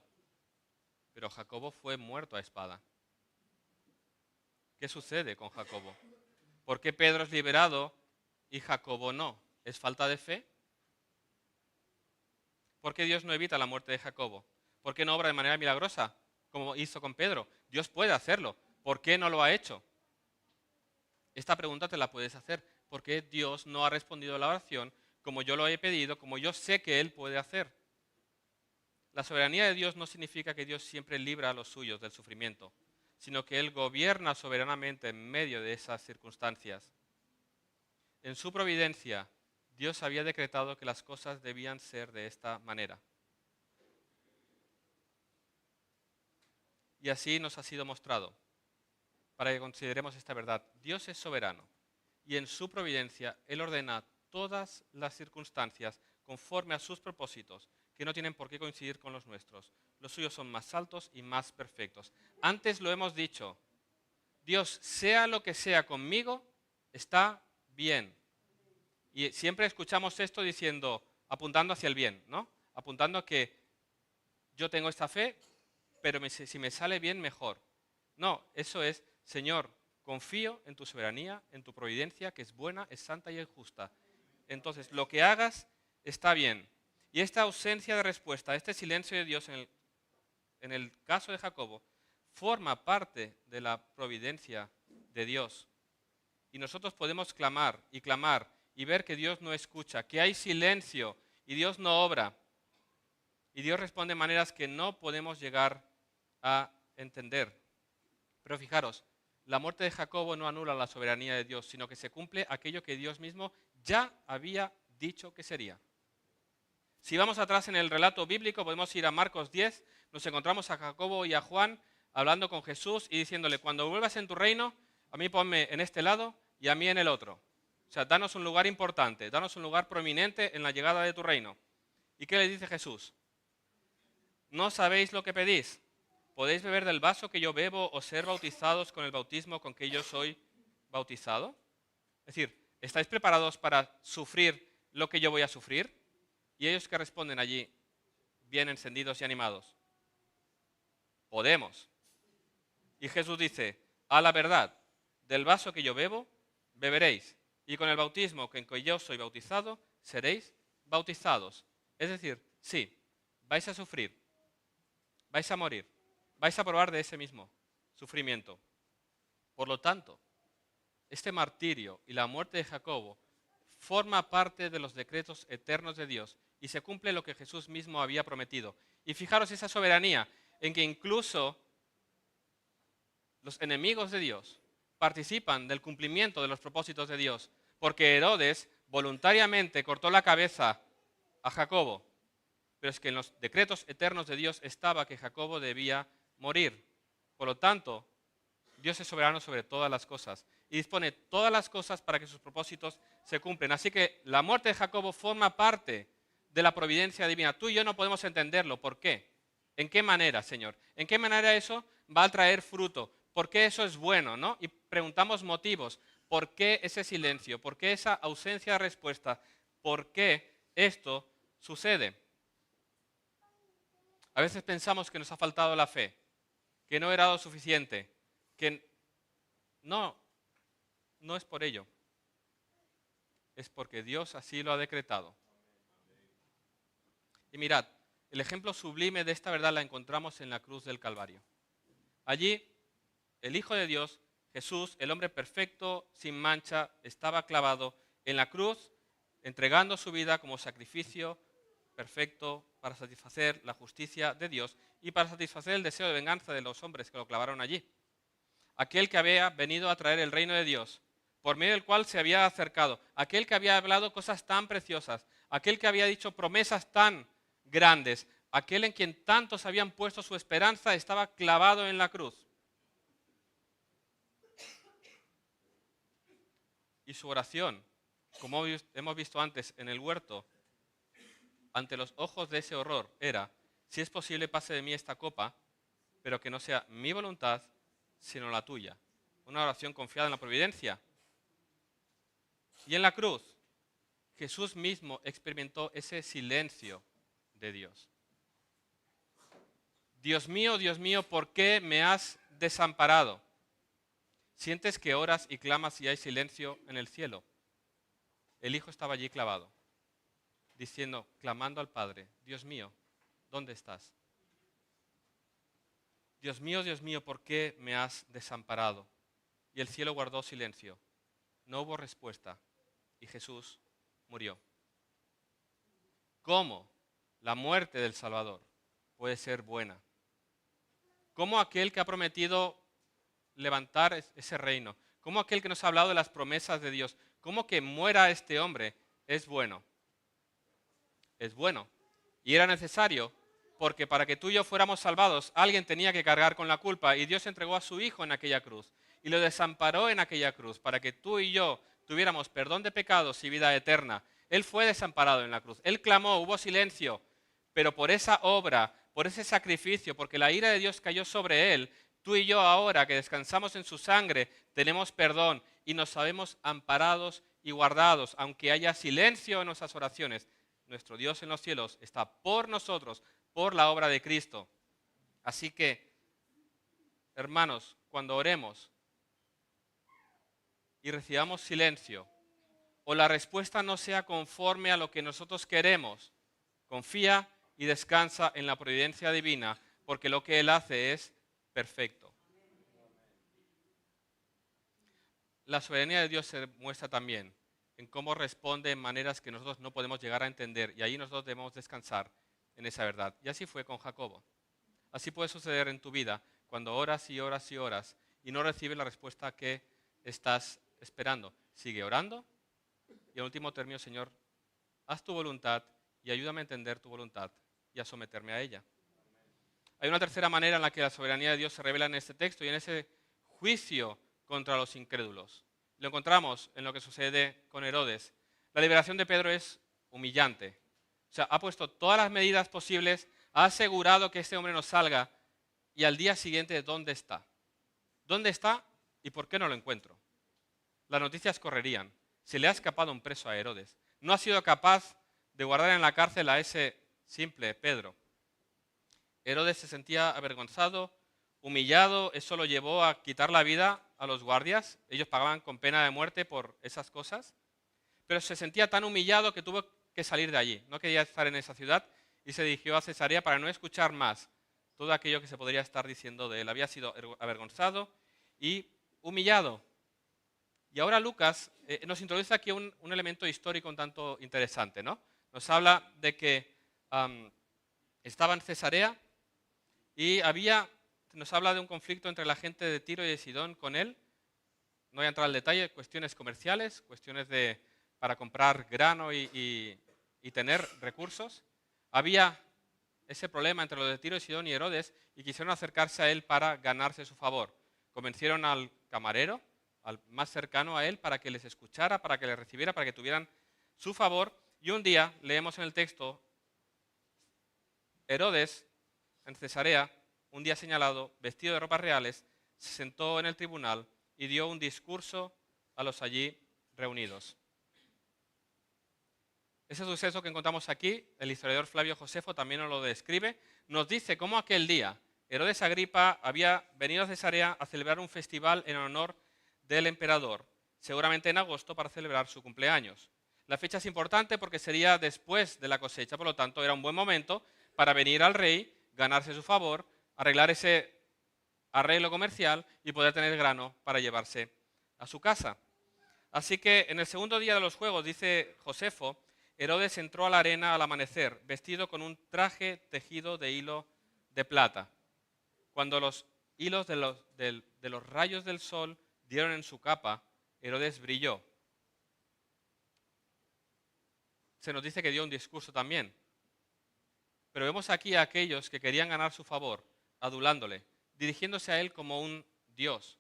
pero Jacobo fue muerto a espada. ¿Qué sucede con Jacobo? ¿Por qué Pedro es liberado y Jacobo no? ¿Es falta de fe? ¿Por qué Dios no evita la muerte de Jacobo? ¿Por qué no obra de manera milagrosa como hizo con Pedro? Dios puede hacerlo. ¿Por qué no lo ha hecho? Esta pregunta te la puedes hacer. ¿Por qué Dios no ha respondido a la oración como yo lo he pedido, como yo sé que Él puede hacer? La soberanía de Dios no significa que Dios siempre libra a los suyos del sufrimiento, sino que Él gobierna soberanamente en medio de esas circunstancias. En su providencia, Dios había decretado que las cosas debían ser de esta manera. Y así nos ha sido mostrado, para que consideremos esta verdad. Dios es soberano y en su providencia Él ordena todas las circunstancias conforme a sus propósitos, que no tienen por qué coincidir con los nuestros. Los suyos son más altos y más perfectos. Antes lo hemos dicho, Dios, sea lo que sea conmigo, está bien. Y siempre escuchamos esto diciendo, apuntando hacia el bien, ¿no? Apuntando a que yo tengo esta fe, pero si me sale bien, mejor. No, eso es, Señor, confío en tu soberanía, en tu providencia, que es buena, es santa y es justa. Entonces, lo que hagas está bien. Y esta ausencia de respuesta, este silencio de Dios en el caso de Jacobo, forma parte de la providencia de Dios. Y nosotros podemos clamar y ver que Dios no escucha, que hay silencio y Dios no obra. Y Dios responde de maneras que no podemos llegar a entender. Pero fijaros, la muerte de Jacobo no anula la soberanía de Dios, sino que se cumple aquello que Dios mismo ya había dicho que sería. Si vamos atrás en el relato bíblico, podemos ir a Marcos 10, nos encontramos a Jacobo y a Juan hablando con Jesús y diciéndole, cuando vuelvas en tu reino, a mí ponme en este lado y a mí en el otro. O sea, danos un lugar importante, danos un lugar prominente en la llegada de tu reino. ¿Y qué le dice Jesús? ¿No sabéis lo que pedís? ¿Podéis beber del vaso que yo bebo o ser bautizados con el bautismo con que yo soy bautizado? Es decir, ¿estáis preparados para sufrir lo que yo voy a sufrir? Y ellos que responden allí, bien encendidos y animados. Podemos. Y Jesús dice, a la verdad, del vaso que yo bebo, beberéis. Y con el bautismo con que yo soy bautizado, seréis bautizados. Es decir, sí, vais a sufrir, vais a morir, vais a probar de ese mismo sufrimiento. Por lo tanto, este martirio y la muerte de Jacobo forma parte de los decretos eternos de Dios y se cumple lo que Jesús mismo había prometido. Y fijaros esa soberanía en que incluso los enemigos de Dios participan del cumplimiento de los propósitos de Dios, porque Herodes voluntariamente cortó la cabeza a Jacobo, pero es que en los decretos eternos de Dios estaba que Jacobo debía morir. Por lo tanto, Dios es soberano sobre todas las cosas y dispone todas las cosas para que sus propósitos se cumplen. Así que la muerte de Jacobo forma parte de la providencia divina. Tú y yo no podemos entenderlo. ¿Por qué? ¿En qué manera, Señor? ¿En qué manera eso va a traer fruto? ¿Por qué eso es bueno, no? Y preguntamos motivos. ¿Por qué ese silencio? ¿Por qué esa ausencia de respuesta? ¿Por qué esto sucede? A veces pensamos que nos ha faltado la fe, que no era lo suficiente, que no es por ello. Es porque Dios así lo ha decretado. Y mirad, el ejemplo sublime de esta verdad la encontramos en la cruz del Calvario. Allí, el Hijo de Dios, Jesús, el hombre perfecto, sin mancha, estaba clavado en la cruz, entregando su vida como sacrificio perfecto para satisfacer la justicia de Dios y para satisfacer el deseo de venganza de los hombres que lo clavaron allí. Aquel que había venido a traer el reino de Dios, por medio del cual se había acercado, aquel que había hablado cosas tan preciosas, aquel que había dicho promesas tan grandes, aquel en quien tantos habían puesto su esperanza, estaba clavado en la cruz. Y su oración, como hemos visto antes en el huerto, ante los ojos de ese horror, era: si es posible, pase de mí esta copa, pero que no sea mi voluntad, sino la tuya. Una oración confiada en la providencia. Y en la cruz, Jesús mismo experimentó ese silencio de Dios. Dios mío, ¿por qué me has desamparado? ¿Sientes que oras y clamas y hay silencio en el cielo? El Hijo estaba allí clavado, diciendo, clamando al Padre: Dios mío, ¿dónde estás? Dios mío, ¿por qué me has desamparado? Y el cielo guardó silencio. No hubo respuesta y Jesús murió. ¿Cómo la muerte del Salvador puede ser buena? ¿Cómo aquel que ha prometido levantar ese reino? ¿Cómo aquel que nos ha hablado de las promesas de Dios? ¿Cómo que muera este hombre es bueno? Es bueno. Y era necesario, porque para que tú y yo fuéramos salvados, alguien tenía que cargar con la culpa, y Dios entregó a su Hijo en aquella cruz y lo desamparó en aquella cruz para que tú y yo tuviéramos perdón de pecados y vida eterna. Él fue desamparado en la cruz. Él clamó, hubo silencio, pero por esa obra, por ese sacrificio, porque la ira de Dios cayó sobre él, tú y yo ahora que descansamos en su sangre, tenemos perdón y nos sabemos amparados y guardados, aunque haya silencio en nuestras oraciones. Nuestro Dios en los cielos está por nosotros, por la obra de Cristo. Así que, hermanos, cuando oremos y recibamos silencio, o la respuesta no sea conforme a lo que nosotros queremos, confía y descansa en la providencia divina, porque lo que Él hace es perfecto. La soberanía de Dios se muestra también en cómo responde en maneras que nosotros no podemos llegar a entender, y ahí nosotros debemos descansar en esa verdad. Y así fue con Jacobo. Así puede suceder en tu vida cuando oras y oras y oras y no recibes la respuesta que estás esperando. Sigue orando y al último término, Señor, haz tu voluntad y ayúdame a entender tu voluntad y a someterme a ella. Hay una tercera manera en la que la soberanía de Dios se revela en este texto y en ese juicio contra los incrédulos. Lo encontramos en lo que sucede con Herodes. La liberación de Pedro es humillante. O sea, ha puesto todas las medidas posibles, ha asegurado que este hombre no salga, y al día siguiente, ¿dónde está? ¿Dónde está y por qué no lo encuentro? Las noticias correrían. Se le ha escapado un preso a Herodes. No ha sido capaz de guardar en la cárcel a ese simple Pedro. Herodes se sentía avergonzado, humillado. Eso lo llevó a quitar la vida a los guardias. Ellos pagaban con pena de muerte por esas cosas. Pero se sentía tan humillado que tuvo que salir de allí. No quería estar en esa ciudad y se dirigió a Cesarea para no escuchar más todo aquello que se podría estar diciendo de él. Había sido avergonzado y humillado. Y ahora Lucas nos introduce aquí un elemento histórico un tanto interesante, ¿no? Nos habla de que estaba en Cesarea y nos habla de un conflicto entre la gente de Tiro y de Sidón con él. No voy a entrar al detalle, cuestiones comerciales, cuestiones para comprar grano y tener recursos. Había ese problema entre los de Tiro y Sidón y Herodes y quisieron acercarse a él para ganarse su favor. Convencieron al camarero, al más cercano a él, para que les escuchara, para que les recibiera, para que tuvieran su favor. Y un día, leemos en el texto, Herodes, en Cesarea, un día señalado, vestido de ropas reales, se sentó en el tribunal y dio un discurso a los allí reunidos. Ese suceso que encontramos aquí, el historiador Flavio Josefo también nos lo describe, nos dice cómo aquel día Herodes Agripa había venido a Cesarea a celebrar un festival en honor del emperador, seguramente en agosto para celebrar su cumpleaños. La fecha es importante porque sería después de la cosecha, por lo tanto era un buen momento para venir al rey, ganarse su favor, arreglar ese arreglo comercial y poder tener grano para llevarse a su casa. Así que en el segundo día de los juegos, dice Josefo, Herodes entró a la arena al amanecer, vestido con un traje tejido de hilo de plata. Cuando los hilos de los rayos del sol dieron en su capa, Herodes brilló. Se nos dice que dio un discurso también. Pero vemos aquí a aquellos que querían ganar su favor, adulándole, dirigiéndose a él como un Dios.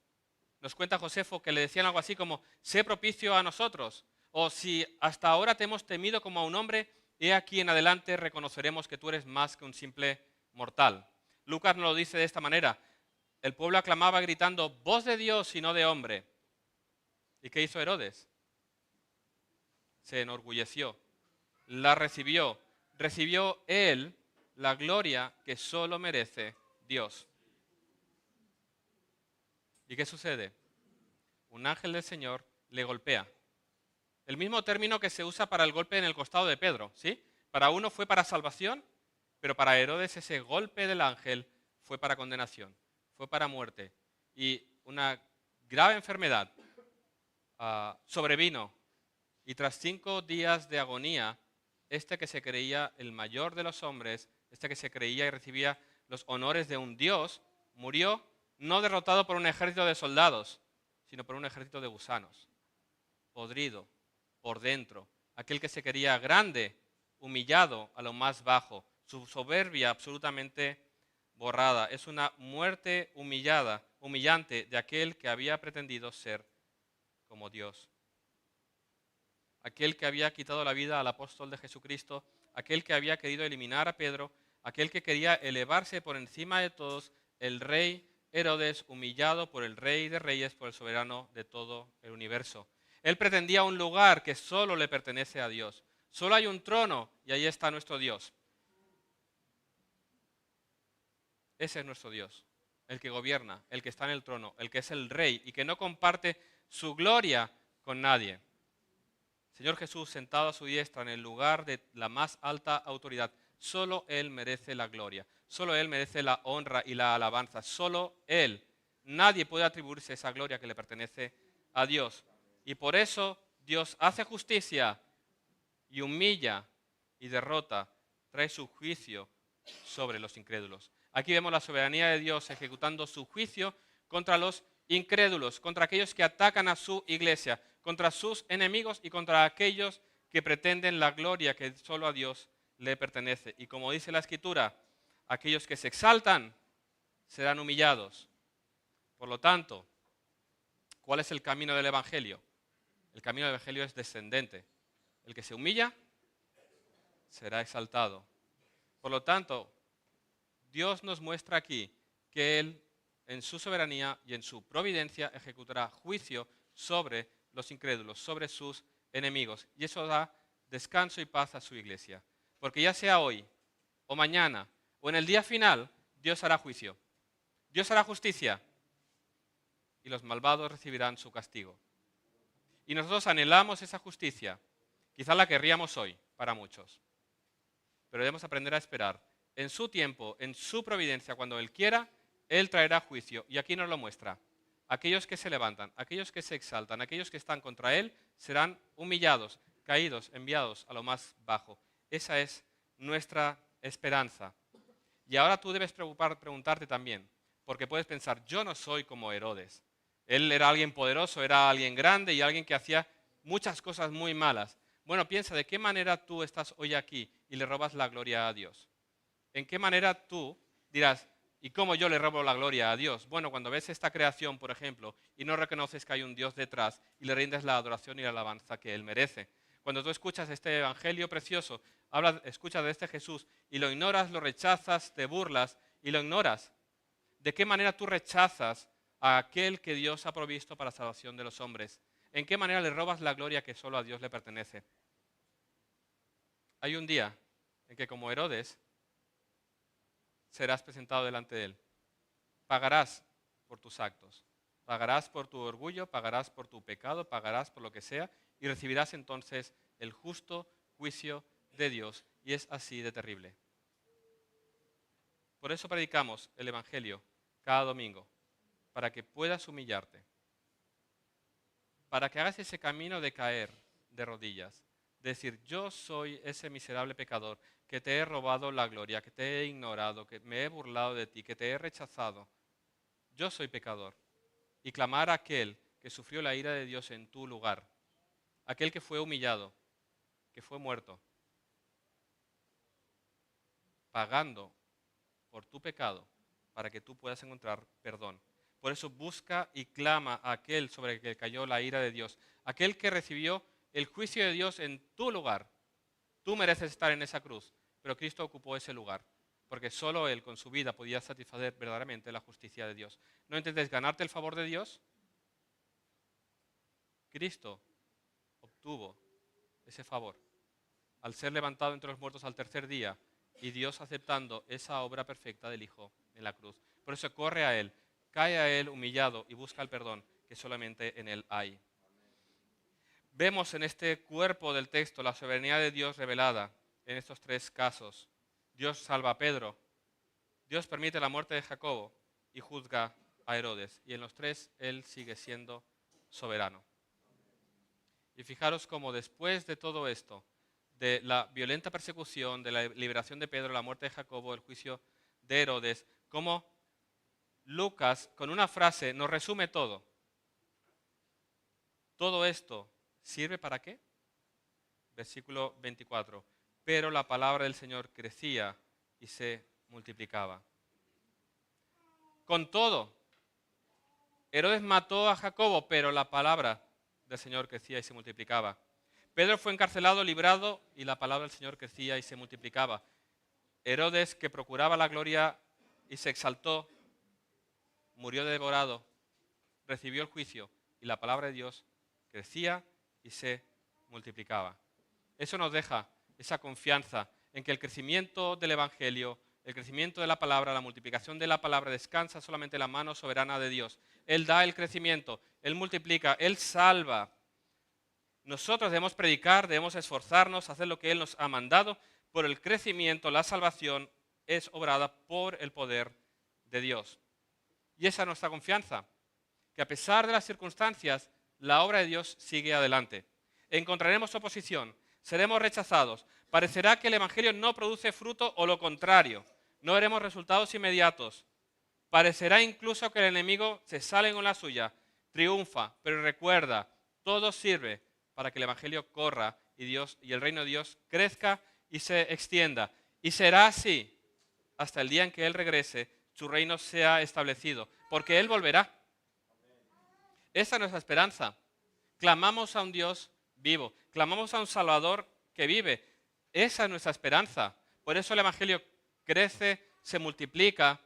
Nos cuenta Josefo que le decían algo así como, sé propicio a nosotros, o si hasta ahora te hemos temido como a un hombre, he aquí en adelante reconoceremos que tú eres más que un simple mortal. Lucas nos lo dice de esta manera, el pueblo aclamaba gritando, voz de Dios y no de hombre. ¿Y qué hizo Herodes? Se enorgulleció, la recibió él la gloria que solo merece Dios. ¿Y qué sucede? Un ángel del Señor le golpea. El mismo término que se usa para el golpe en el costado de Pedro, ¿sí? Para uno fue para salvación, pero para Herodes ese golpe del ángel fue para condenación, fue para muerte. Y una grave enfermedad sobrevino. Y tras 5 días de agonía, este que se creía el mayor de los hombres, este que se creía y recibía los honores de un Dios, murió no derrotado por un ejército de soldados, sino por un ejército de gusanos, podrido por dentro, aquel que se quería grande, humillado a lo más bajo, su soberbia absolutamente borrada. Es una muerte humillante de aquel que había pretendido ser como Dios. Aquel que había quitado la vida al apóstol de Jesucristo, aquel que había querido eliminar a Pedro, aquel que quería elevarse por encima de todos, el rey Herodes, humillado por el Rey de Reyes, por el soberano de todo el universo. Él pretendía un lugar que solo le pertenece a Dios. Solo hay un trono y ahí está nuestro Dios. Ese es nuestro Dios, el que gobierna, el que está en el trono, el que es el Rey y que no comparte su gloria con nadie. Señor Jesús, sentado a su diestra en el lugar de la más alta autoridad, solo Él merece la gloria, solo Él merece la honra y la alabanza, solo Él. Nadie puede atribuirse esa gloria que le pertenece a Dios. Y por eso Dios hace justicia y humilla y derrota, trae su juicio sobre los incrédulos. Aquí vemos la soberanía de Dios ejecutando su juicio contra los incrédulos, contra aquellos que atacan a su iglesia, contra sus enemigos y contra aquellos que pretenden la gloria que solo a Dios le pertenece. Y como dice la Escritura, aquellos que se exaltan serán humillados. Por lo tanto, ¿cuál es el camino del Evangelio? El camino del Evangelio es descendente. El que se humilla será exaltado. Por lo tanto, Dios nos muestra aquí que Él, en su soberanía y en su providencia, ejecutará juicio sobre los incrédulos, sobre sus enemigos. Y eso da descanso y paz a su iglesia. Porque ya sea hoy, o mañana, o en el día final, Dios hará juicio. Dios hará justicia. Y los malvados recibirán su castigo. Y nosotros anhelamos esa justicia. Quizá la querríamos hoy, para muchos. Pero debemos aprender a esperar. En su tiempo, en su providencia, cuando Él quiera, Él traerá juicio. Y aquí nos lo muestra. Aquellos que se levantan, aquellos que se exaltan, aquellos que están contra Él, serán humillados, caídos, enviados a lo más bajo. Esa es nuestra esperanza. Y ahora tú debes preguntarte también, porque puedes pensar, yo no soy como Herodes. Él era alguien poderoso, era alguien grande y alguien que hacía muchas cosas muy malas. Bueno, piensa, ¿de qué manera tú estás hoy aquí y le robas la gloria a Dios? ¿En qué manera tú dirás, ¿y cómo yo le robo la gloria a Dios? Bueno, cuando ves esta creación, por ejemplo, y no reconoces que hay un Dios detrás y le rindes la adoración y la alabanza que Él merece. Cuando tú escuchas este evangelio precioso, escuchas de este Jesús y lo ignoras, lo rechazas, te burlas y lo ignoras? ¿De qué manera tú rechazas a aquel que Dios ha provisto para la salvación de los hombres? ¿En qué manera le robas la gloria que solo a Dios le pertenece? Hay un día en que, como Herodes, serás presentado delante de él. Pagarás por tus actos, pagarás por tu orgullo, pagarás por tu pecado, pagarás por lo que sea, y recibirás entonces el justo juicio de Dios. Y es así de terrible. Por eso predicamos el Evangelio cada domingo, para que puedas humillarte, para que hagas ese camino de caer de rodillas, decir, yo soy ese miserable pecador que te he robado la gloria, que te he ignorado, que me he burlado de ti, que te he rechazado. Yo soy pecador. Y clamar a aquel que sufrió la ira de Dios en tu lugar, aquel que fue humillado, que fue muerto, pagando por tu pecado para que tú puedas encontrar perdón. Por eso busca y clama a aquel sobre el que cayó la ira de Dios, aquel que recibió el juicio de Dios en tu lugar. Tú mereces estar en esa cruz, pero Cristo ocupó ese lugar, porque solo Él con su vida podía satisfacer verdaderamente la justicia de Dios. ¿No intentes ganarte el favor de Dios? Cristo obtuvo ese favor al ser levantado entre los muertos al tercer día y Dios aceptando esa obra perfecta del Hijo en la cruz. Por eso corre a Él, cae a Él humillado y busca el perdón que solamente en Él hay. Vemos en este cuerpo del texto la soberanía de Dios revelada en estos tres casos. Dios salva a Pedro, Dios permite la muerte de Jacobo y juzga a Herodes. Y en los tres Él sigue siendo soberano. Y fijaros cómo después de todo esto, de la violenta persecución, de la liberación de Pedro, la muerte de Jacobo, el juicio de Herodes, cómo Lucas con una frase nos resume todo. Todo esto ¿sirve para qué? Versículo 24. Pero la palabra del Señor crecía y se multiplicaba. Con todo, Herodes mató a Jacobo, pero la palabra del Señor crecía y se multiplicaba. Pedro fue encarcelado, librado, y la palabra del Señor crecía y se multiplicaba. Herodes, que procuraba la gloria y se exaltó, murió devorado, recibió el juicio, y la palabra de Dios crecía y se multiplicaba. Eso nos deja esa confianza en que el crecimiento del Evangelio, el crecimiento de la palabra, la multiplicación de la palabra descansa solamente en la mano soberana de Dios. Él da el crecimiento, Él multiplica, Él salva. Nosotros debemos predicar, debemos esforzarnos, hacer lo que Él nos ha mandado, pero el crecimiento, la salvación es obrada por el poder de Dios. Y esa es nuestra confianza, que a pesar de las circunstancias, la obra de Dios sigue adelante. Encontraremos oposición, seremos rechazados, parecerá que el Evangelio no produce fruto o lo contrario, no veremos resultados inmediatos. Parecerá incluso que el enemigo se sale con la suya, triunfa, pero recuerda, todo sirve para que el Evangelio corra y el reino de Dios crezca y se extienda. Y será así hasta el día en que Él regrese, su reino sea establecido, porque Él volverá. Esa es nuestra esperanza. Clamamos a un Dios vivo, clamamos a un Salvador que vive. Esa es nuestra esperanza. Por eso el Evangelio crece, se multiplica.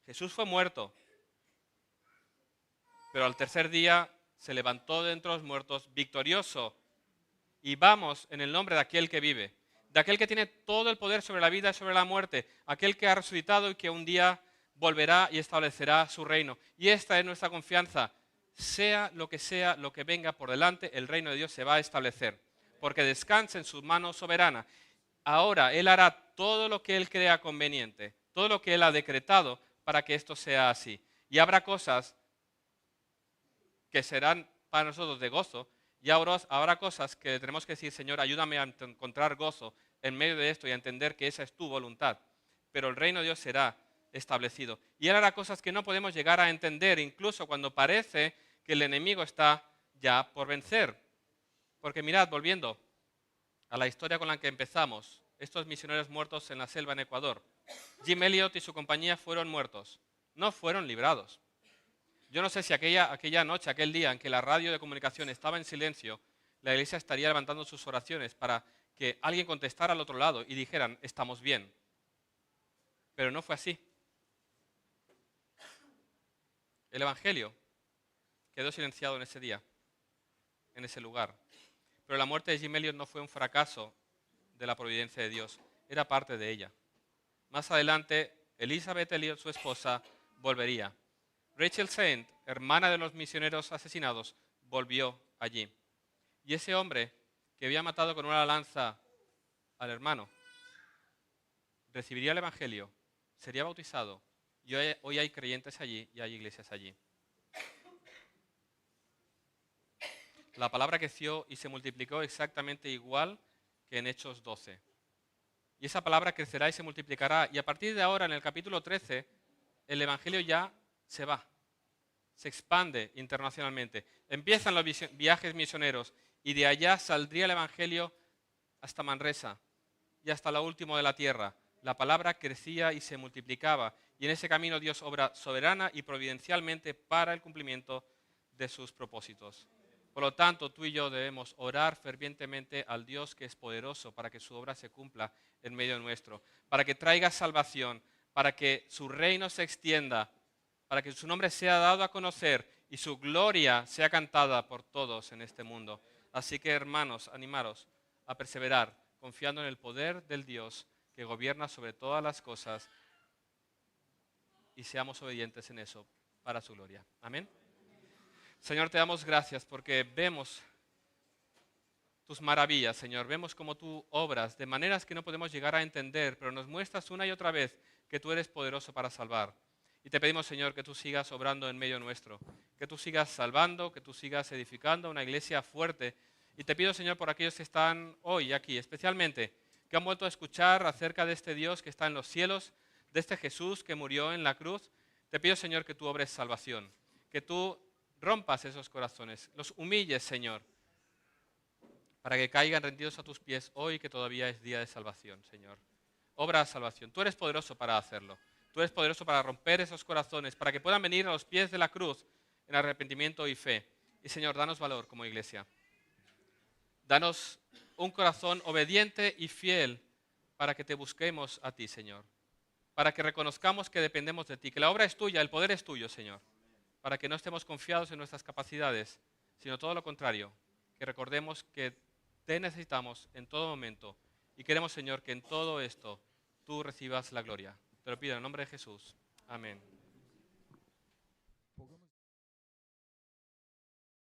Jesús fue muerto, pero al tercer día se levantó de entre los muertos victorioso. Y vamos en el nombre de aquel que vive, de aquel que tiene todo el poder sobre la vida y sobre la muerte, aquel que ha resucitado y que un día volverá y establecerá su reino. Y esta es nuestra confianza. Sea lo que venga por delante, el reino de Dios se va a establecer, porque descansa en su mano soberana. Ahora Él hará todo lo que Él crea conveniente, todo lo que Él ha decretado para que esto sea así. Y habrá cosas que serán para nosotros de gozo, y habrá cosas que tenemos que decir, Señor, ayúdame a encontrar gozo en medio de esto y a entender que esa es tu voluntad. Pero el reino de Dios será establecido. Y Él hará cosas que no podemos llegar a entender, incluso cuando parece que el enemigo está ya por vencer. Porque mirad, volviendo a la historia con la que empezamos, estos misioneros muertos en la selva en Ecuador, Jim Elliot y su compañía fueron muertos, no fueron librados. Yo no sé si aquella noche, aquel día en que la radio de comunicación estaba en silencio, la iglesia estaría levantando sus oraciones para que alguien contestara al otro lado y dijeran, estamos bien. Pero no fue así. El Evangelio quedó silenciado en ese día, en ese lugar. Pero la muerte de Jim Elliot no fue un fracaso de la providencia de Dios, era parte de ella. Más adelante, Elizabeth Elliot, su esposa, volvería. Rachel Saint, hermana de los misioneros asesinados, volvió allí. Y ese hombre que había matado con una lanza al hermano, recibiría el Evangelio, sería bautizado, y hoy hay creyentes allí y hay iglesias allí. La palabra creció y se multiplicó exactamente igual que en Hechos 12. Y esa palabra crecerá y se multiplicará. Y a partir de ahora, en el capítulo 13, el Evangelio ya se va, se expande internacionalmente. Empiezan los viajes misioneros y de allá saldría el Evangelio hasta Manresa y hasta lo último de la tierra. La palabra crecía y se multiplicaba. Y en ese camino Dios obra soberana y providencialmente para el cumplimiento de sus propósitos. Por lo tanto, tú y yo debemos orar fervientemente al Dios que es poderoso para que su obra se cumpla en medio nuestro, para que traiga salvación, para que su reino se extienda, para que su nombre sea dado a conocer y su gloria sea cantada por todos en este mundo. Así que, hermanos, animaros a perseverar, confiando en el poder del Dios que gobierna sobre todas las cosas, y seamos obedientes en eso para su gloria. Amén. Señor, te damos gracias porque vemos tus maravillas, Señor. Vemos cómo tú obras de maneras que no podemos llegar a entender, pero nos muestras una y otra vez que tú eres poderoso para salvar. Y te pedimos, Señor, que tú sigas obrando en medio nuestro, que tú sigas salvando, que tú sigas edificando una iglesia fuerte. Y te pido, Señor, por aquellos que están hoy aquí, especialmente, que han vuelto a escuchar acerca de este Dios que está en los cielos, de este Jesús que murió en la cruz. Te pido, Señor, que tú obres salvación, que tú rompas esos corazones, los humilles, Señor, para que caigan rendidos a tus pies hoy que todavía es día de salvación, Señor. Obra de salvación. Tú eres poderoso para hacerlo. Tú eres poderoso para romper esos corazones, para que puedan venir a los pies de la cruz en arrepentimiento y fe. Y Señor, danos valor como iglesia. Danos un corazón obediente y fiel para que te busquemos a ti, Señor. Para que reconozcamos que dependemos de ti, que la obra es tuya, el poder es tuyo, Señor. Para que no estemos confiados en nuestras capacidades, sino todo lo contrario, que recordemos que te necesitamos en todo momento y queremos, Señor, que en todo esto tú recibas la gloria. Te lo pido en el nombre de Jesús. Amén.